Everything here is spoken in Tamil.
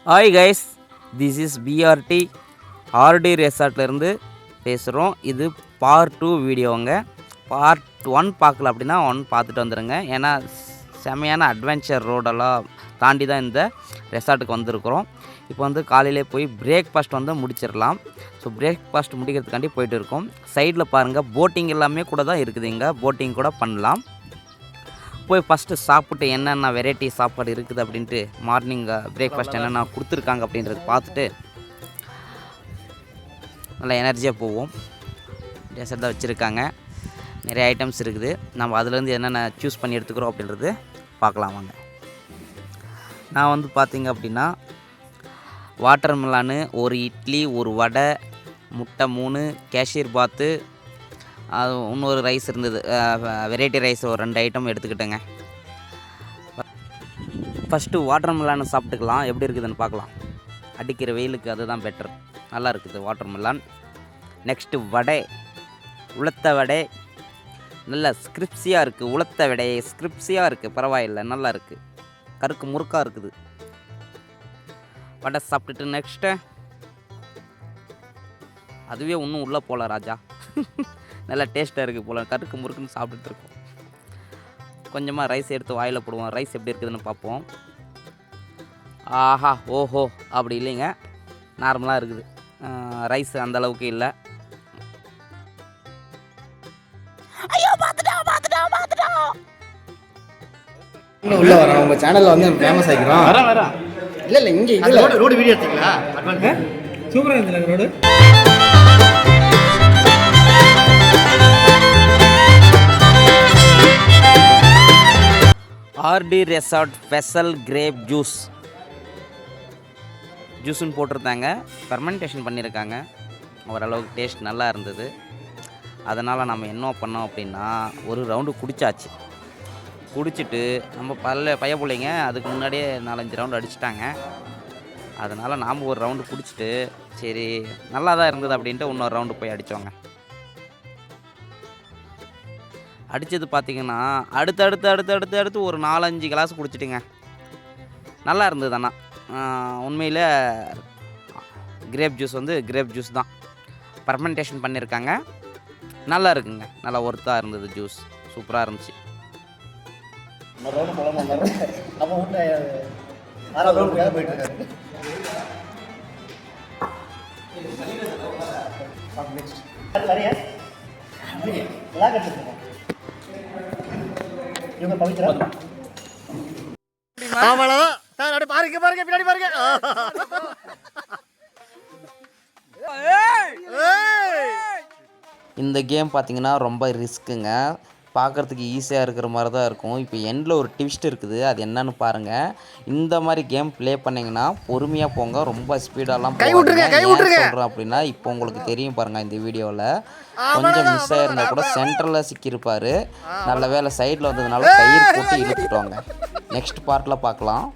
Hi guys, this is PRT RT ரெசார்ட்லேருந்து பேசுகிறோம். இது பார்ட் 2 வீடியோங்க. பார்ட் 1 பார்க்கல அப்படின்னா 1 பார்த்துட்டு வந்துடுங்க. ஏன்னா செமையான அட்வென்ச்சர் ரோடெல்லாம் தாண்டி தான் இந்த ரெசார்ட்டுக்கு வந்திருக்கிறோம். இப்போ வந்து காலையிலே போய் பிரேக்ஃபாஸ்ட் வந்து முடிச்சிடலாம். ஸோ பிரேக்ஃபாஸ்ட் முடிக்கிறதுக்காண்டி போயிட்டு இருக்கோம். சைடில் பாருங்கள், போட்டிங் எல்லாமே கூட தான் இருக்குது. இங்கே போட்டிங் கூட பண்ணலாம். போய் ஃபஸ்ட்டு சாப்பிட்டு என்னென்ன வெரைட்டி சாப்பாடு இருக்குது அப்படின்ட்டு மார்னிங் பிரேக்ஃபாஸ்ட் என்னென்ன கொடுத்துருக்காங்க அப்படின்றது பார்த்துட்டு நல்லா எனர்ஜியாக போவோம். டெசர்ட் தான் வச்சுருக்காங்க, நிறைய ஐட்டம்ஸ் இருக்குது. நம்ம அதுலேருந்து என்னென்ன சூஸ் பண்ணி எடுத்துக்கிறோம் அப்படின்றது பார்க்கலாம் வாங்க. நான் வந்து பார்த்திங்க அப்படின்னா வாட்டர் மெலானு, ஒரு இட்லி, ஒரு வடை, முட்டை 3, கேஷியர் பாத்து, அது இன்னொரு ரைஸ் இருந்தது, வெரைட்டி ரைஸ் ஒரு 2 ஐட்டம் எடுத்துக்கிட்டேங்க. ஃபஸ்ட்டு வாட்டர் மெலான் சாப்பிட்டுக்கலாம், எப்படி இருக்குதுன்னு பார்க்கலாம். அடிக்கிற வெயிலுக்கு அதுதான் பெட்டர், நல்லா இருக்குது வாட்டர் மெலான். நெக்ஸ்ட்டு வடை, உளுத்த வடை, நல்லா ஸ்கிரிப்ஸியாக இருக்குது. உளுத்த வடை ஸ்கிரிப்ஸியாக இருக்குது, பரவாயில்லை, நல்லா இருக்குது, கருக்கு முறுக்காக இருக்குது. வடை சாப்பிட்டுட்டு நெக்ஸ்ட்டு அதுவே இன்னும் உள்ளே போகல ராஜா. நல்லா டேஸ்ட்டாக இருக்குது போல், கருக்கு முறுக்குன்னு சாப்பிட்டுட்டு இருக்கோம். கொஞ்சமாக ரைஸ் எடுத்து வாயில் போடுவோம், ரைஸ் எப்படி இருக்குதுன்னு பார்ப்போம். ஆஹா ஓஹோ அப்படி இல்லைங்க, நார்மலாக இருக்குது. ரைஸ் அந்தளவுக்கு இல்லை. ஐயோ பார்த்துட்டோம். உள்ள வரோம், உங்கள் சேனலில் வந்து ஃபேமஸ் ஆகிக்கிறோம். வரேன். இல்லை இங்கே ரோடு வீடியோ எடுத்தீங்களா? சூப்பராக இருந்துச்சு ரோடு. ஆர்டி ரெசார்ட் ஸ்பெஷல் கிரேப் ஜூஸ்ன்னு போட்டிருந்தாங்க. ஃபெர்மெண்டேஷன் பண்ணியிருக்காங்க. ஓரளவுக்கு டேஸ்ட் நல்லா இருந்தது. அதனால் நம்ம என்ன பண்ணோம் அப்படின்னா ஒரு ரவுண்டு குடித்தாச்சு. குடிச்சிட்டு நம்ம பைய பிள்ளைங்க அதுக்கு முன்னாடியே 4-5 ரவுண்டு அடிச்சிட்டாங்க. அதனால் நாம் ஒரு ரவுண்டு குடிச்சிட்டு சரி நல்லா தான் இருந்தது அப்படின்ட்டு இன்னொரு ரவுண்டு போய் அடித்தோங்க. அடித்தது பார்த்திங்கன்னா அடுத்து ஒரு 4-5 கிளாஸ் குடிச்சிட்டுங்க. நல்லா இருந்தது. ஆனால் உண்மையில் கிரேப் ஜூஸ் தான் ஃபெர்மெண்டேஷன் பண்ணியிருக்காங்க. நல்லா இருக்குங்க, நல்லா ஒர்த்தாக இருந்தது. ஜூஸ் சூப்பராக இருந்துச்சு. இவங்க பவித்ரா அவ்வளோதான் சார். அப்படியே பாருங்க பின்னாடி பாருங்க. இந்த கேம் பார்த்திங்கன்னா ரொம்ப ரிஸ்க்குங்க. பார்க்குறதுக்கு ஈஸியாக இருக்கிற மாதிரி தான் இருக்கும். இப்போ எண்டில் ஒரு ட்விஸ்ட் இருக்குது, அது என்னன்னு பாருங்கள். இந்த மாதிரி கேம் ப்ளே பண்ணிங்கன்னா பொறுமையாக போங்க, ரொம்ப ஸ்பீடாலாம் சொல்கிறேன் அப்படின்னா இப்போ உங்களுக்கு தெரியும் பாருங்கள். இந்த வீடியோவில் கொஞ்சம் மிஸ் ஆகிருந்தால் கூட சென்டரில் சிக்கியிருப்பார். நல்ல வேலை சைடில் வந்ததுனால கயிறு போட்டு இழுத்துட்டோங்க. நெக்ஸ்ட் பார்ட்டில் பார்க்கலாம்.